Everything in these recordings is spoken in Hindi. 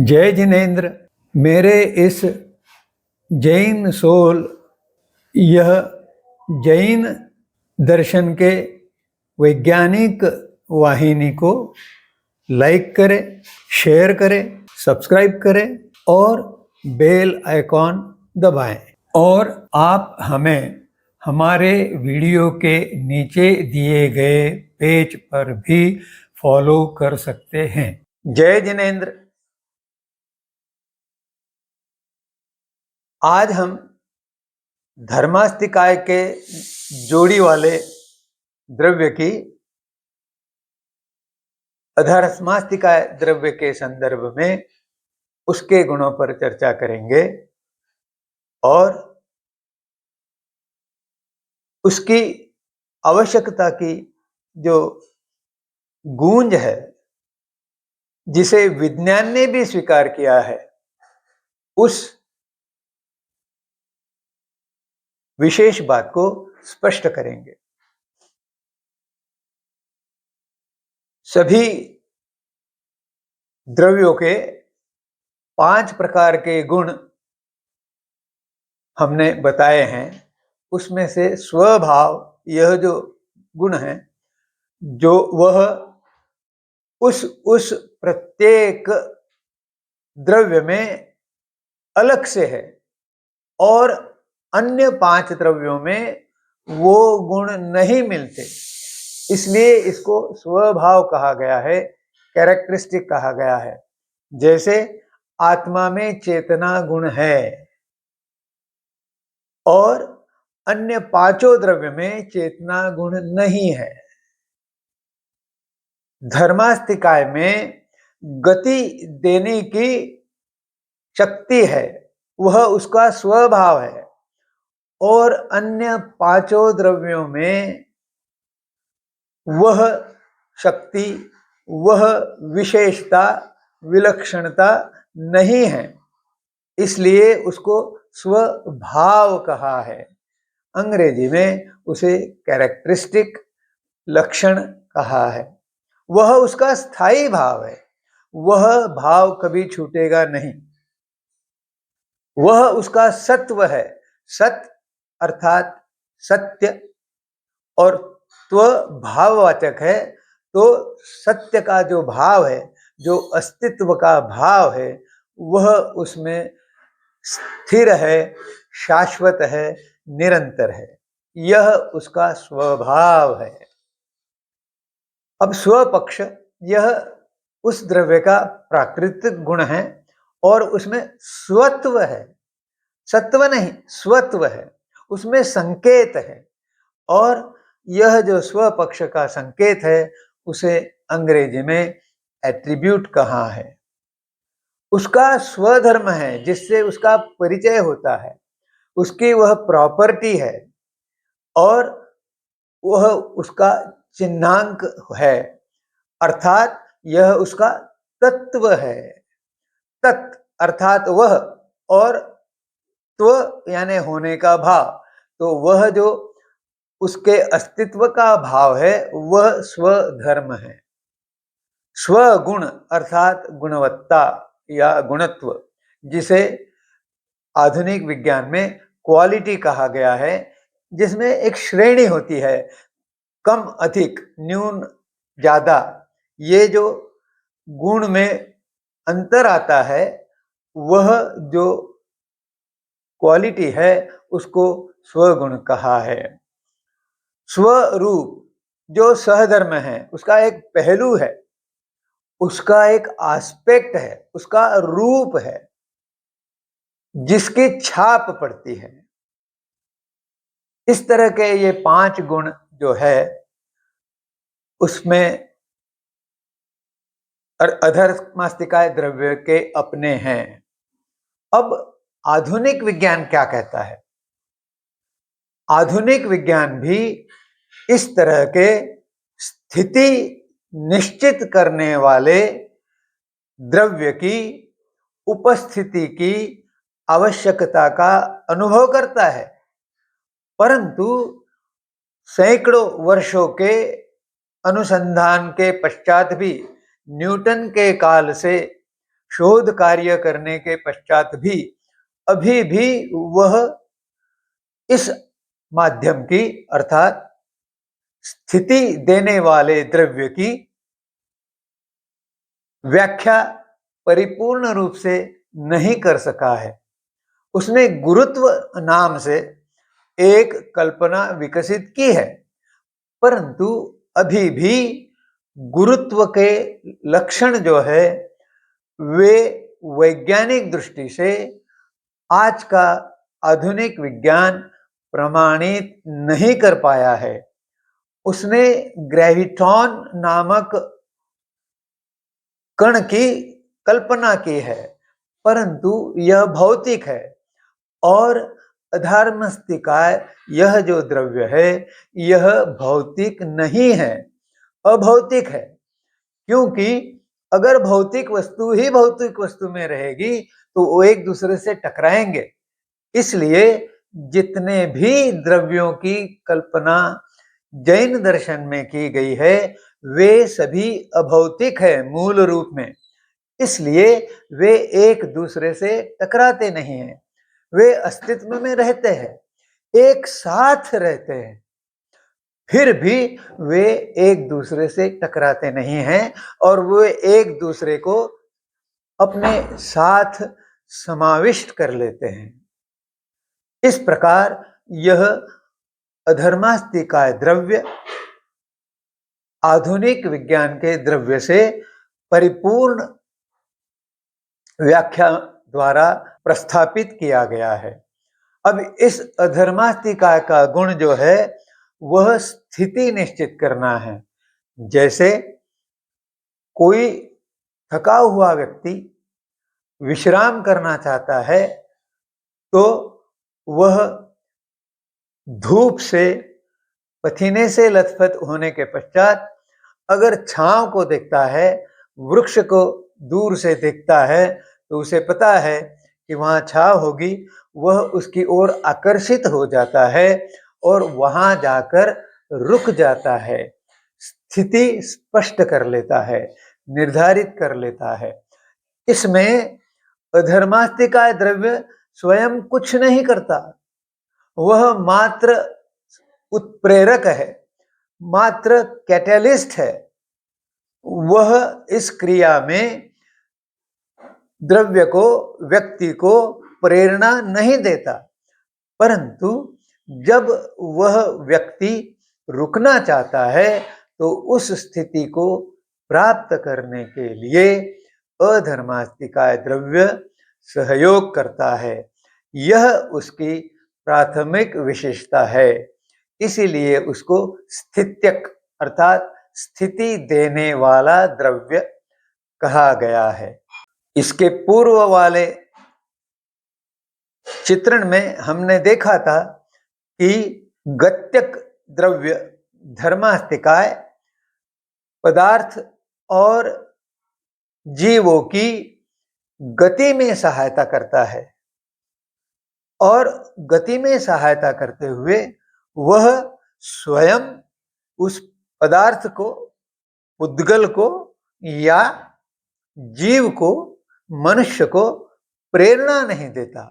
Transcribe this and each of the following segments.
जय जिनेन्द्र। मेरे इस जैन सोल यह जैन दर्शन के वैज्ञानिक वाहिनी को लाइक करें, शेयर करें, सब्सक्राइब करें और बेल आइकॉन दबाएं। और आप हमें हमारे वीडियो के नीचे दिए गए पेज पर भी फॉलो कर सकते हैं। जय जिनेन्द्र। आज हम धर्मास्तिकाय के जोड़ी वाले द्रव्य की अधर्मास्तिकाय द्रव्य के संदर्भ में उसके गुणों पर चर्चा करेंगे और उसकी आवश्यकता की जो गूंज है, जिसे विज्ञान ने भी स्वीकार किया है, उस विशेष बात को स्पष्ट करेंगे। सभी द्रव्यों के 5 प्रकार के गुण हमने बताए हैं। उसमें से स्वभाव, यह जो गुण है, जो वह उस प्रत्येक द्रव्य में अलग से है और अन्य 5 द्रव्यों में वो गुण नहीं मिलते, इसलिए इसको स्वभाव कहा गया है, कैरेक्टरिस्टिक कहा गया है। जैसे आत्मा में चेतना गुण है और अन्य 5 द्रव्य में चेतना गुण नहीं है। धर्मास्तिकाय में गति देने की शक्ति है, वह उसका स्वभाव है, और अन्य 5 द्रव्यों में वह शक्ति, वह विशेषता, विलक्षणता नहीं है, इसलिए उसको स्वभाव कहा है। अंग्रेजी में उसे कैरेक्टरिस्टिक, लक्षण कहा है। वह उसका स्थायी भाव है, वह भाव कभी छूटेगा नहीं। वह उसका सत्व है। सत अर्थात सत्य, और त्व भाववाचक है, तो सत्य का जो भाव है, जो अस्तित्व का भाव है, वह उसमें स्थिर है, शाश्वत है, निरंतर है। यह उसका स्वभाव है। अब स्वपक्ष, यह उस द्रव्य का प्राकृतिक गुण है और उसमें स्वत्व है, सत्व नहीं, स्वत्व है, उसमें संकेत है। और यह जो स्वपक्ष का संकेत है, उसे अंग्रेजी में एट्रीब्यूट कहा है। उसका स्वधर्म है, जिससे उसका परिचय होता है, उसकी वह प्रॉपर्टी है और वह उसका चिन्हांक है, अर्थात यह उसका तत्व है। तत् अर्थात वह, और त्व यानी होने का भाव, तो वह जो उसके अस्तित्व का भाव है, वह स्वधर्म है। स्वगुण अर्थात गुणवत्ता या गुणत्व, जिसे आधुनिक विज्ञान में क्वालिटी कहा गया है, जिसमें एक श्रेणी होती है, कम अधिक, न्यून ज्यादा। ये जो गुण में अंतर आता है, वह जो क्वालिटी है, उसको स्वगुण कहा है। स्वरूप जो सहधर्म है, उसका एक पहलू है, उसका एक एस्पेक्ट है, उसका रूप है, जिसकी छाप पड़ती है। इस तरह के ये 5 गुण जो है, उसमें अधर्मास्तिकाय द्रव्य के अपने हैं। अब आधुनिक विज्ञान क्या कहता है? आधुनिक विज्ञान भी इस तरह के स्थिति निश्चित करने वाले द्रव्य की उपस्थिति की आवश्यकता का अनुभव करता है, परंतु सैकड़ों वर्षों के अनुसंधान के पश्चात भी, न्यूटन के काल से शोध कार्य करने के पश्चात भी अभी भी वह इस माध्यम की अर्थात स्थिति देने वाले द्रव्य की व्याख्या परिपूर्ण रूप से नहीं कर सका है। उसने गुरुत्व नाम से एक कल्पना विकसित की है, परंतु अभी भी गुरुत्व के लक्षण जो है वे वैज्ञानिक दृष्टि से आज का आधुनिक विज्ञान प्रमाणित नहीं कर पाया है। उसने ग्रेविटॉन नामक कण की कल्पना की है, परंतु यह भौतिक है और अधर्मस्तिकाय यह जो द्रव्य है यह भौतिक नहीं है, अभौतिक है। क्योंकि अगर भौतिक वस्तु ही भौतिक वस्तु में रहेगी तो वो एक दूसरे से टकराएंगे। इसलिए जितने भी द्रव्यों की कल्पना जैन दर्शन में की गई है वे सभी अभौतिक है मूल रूप में, इसलिए वे एक दूसरे से टकराते नहीं हैं, वे अस्तित्व में रहते हैं, एक साथ रहते हैं, फिर भी वे एक दूसरे से टकराते नहीं हैं और वे एक दूसरे को अपने साथ समाविष्ट कर लेते हैं। इस प्रकार यह अधर्मास्तिकाय द्रव्य आधुनिक विज्ञान के द्रव्य से परिपूर्ण व्याख्या द्वारा प्रस्थापित किया गया है। अब इस अधर्मास्तिकाय का गुण जो है वह स्थिति निश्चित करना है। जैसे कोई थका हुआ व्यक्ति विश्राम करना चाहता है तो वह धूप से पसीने से लथपथ होने के पश्चात अगर छांव को देखता है, वृक्ष को दूर से देखता है तो उसे पता है कि वहां छांव होगी, वह उसकी ओर आकर्षित हो जाता है और वहां जाकर रुक जाता है, स्थिति स्पष्ट कर लेता है, निर्धारित कर लेता है। इसमें अधर्मास्तिकाय द्रव्य स्वयं कुछ नहीं करता, वह मात्र उत्प्रेरक है, मात्र कैटलिस्ट है। वह इस क्रिया में द्रव्य को, व्यक्ति को प्रेरणा नहीं देता, परंतु जब वह व्यक्ति रुकना चाहता है तो उस स्थिति को प्राप्त करने के लिए अधर्मास्तिकाय द्रव्य सहयोग करता है। यह उसकी प्राथमिक विशेषता है, इसीलिए उसको स्थित्यक अर्थात स्थिति देने वाला द्रव्य कहा गया है। इसके पूर्व वाले चित्रण में हमने देखा था कि गत्यक द्रव्य धर्मास्तिकाय पदार्थ और जीवों की गति में सहायता करता है और गति में सहायता करते हुए वह स्वयं उस पदार्थ को, उद्गल को या जीव को, मनुष्य को प्रेरणा नहीं देता।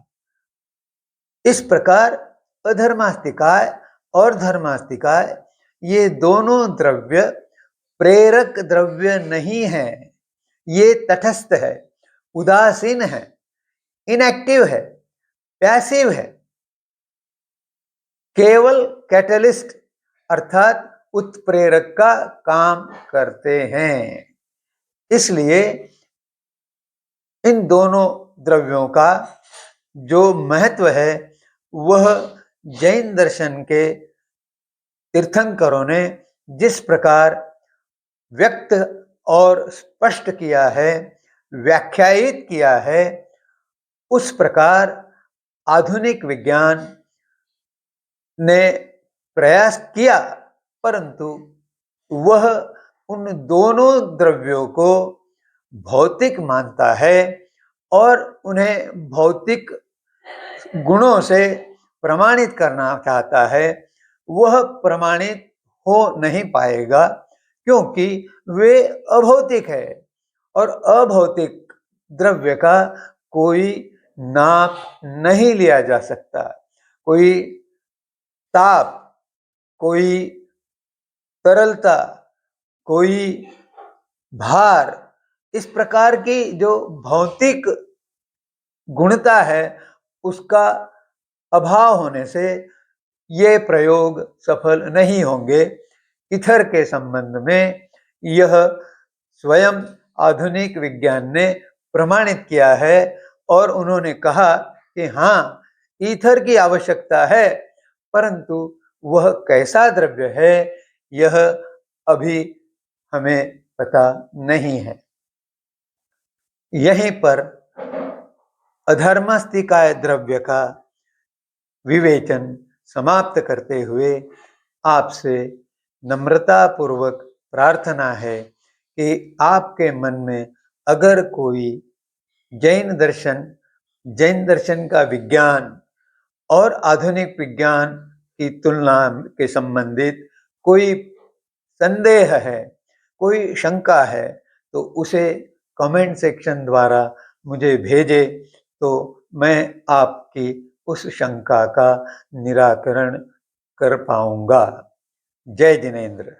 इस प्रकार अधर्मास्तिकाय और धर्मास्तिकाय ये दोनों द्रव्य प्रेरक द्रव्य नहीं है, ये तटस्थ है, उदासीन है, इनएक्टिव है, पैसिव है, केवल कैटलिस्ट अर्थात उत्प्रेरक का काम करते हैं। इसलिए इन दोनों द्रव्यों का जो महत्व है वह जैन दर्शन के तीर्थंकरों ने जिस प्रकार व्यक्त और स्पष्ट किया है, व्याख्यायित किया है, उस प्रकार आधुनिक विज्ञान ने प्रयास किया, परंतु वह उन दोनों द्रव्यों को भौतिक मानता है और उन्हें भौतिक गुणों से प्रमाणित करना चाहता है। वह प्रमाणित हो नहीं पाएगा क्योंकि वे अभौतिक है और अभौतिक द्रव्य का कोई नाप नहीं लिया जा सकता। कोई ताप, कोई तरलता, कोई भार, इस प्रकार की जो भौतिक गुणता है उसका अभाव होने से ये प्रयोग सफल नहीं होंगे। ईथर के संबंध में यह स्वयं आधुनिक विज्ञान ने प्रमाणित किया है और उन्होंने कहा कि हाँ, ईथर की आवश्यकता है, परंतु वह कैसा द्रव्य है यह अभी हमें पता नहीं है। यहीं पर अधर्मस्तिकाय द्रव्य का विवेचन समाप्त करते हुए आपसे नम्रतापूर्वक प्रार्थना है कि आपके मन में अगर कोई जैन दर्शन का विज्ञान और आधुनिक विज्ञान की तुलना के संबंधित कोई संदेह है, कोई शंका है, तो उसे कमेंट सेक्शन द्वारा मुझे भेजे तो मैं आपकी उस शंका का निराकरण कर पाऊंगा। जय जिनेंद्र।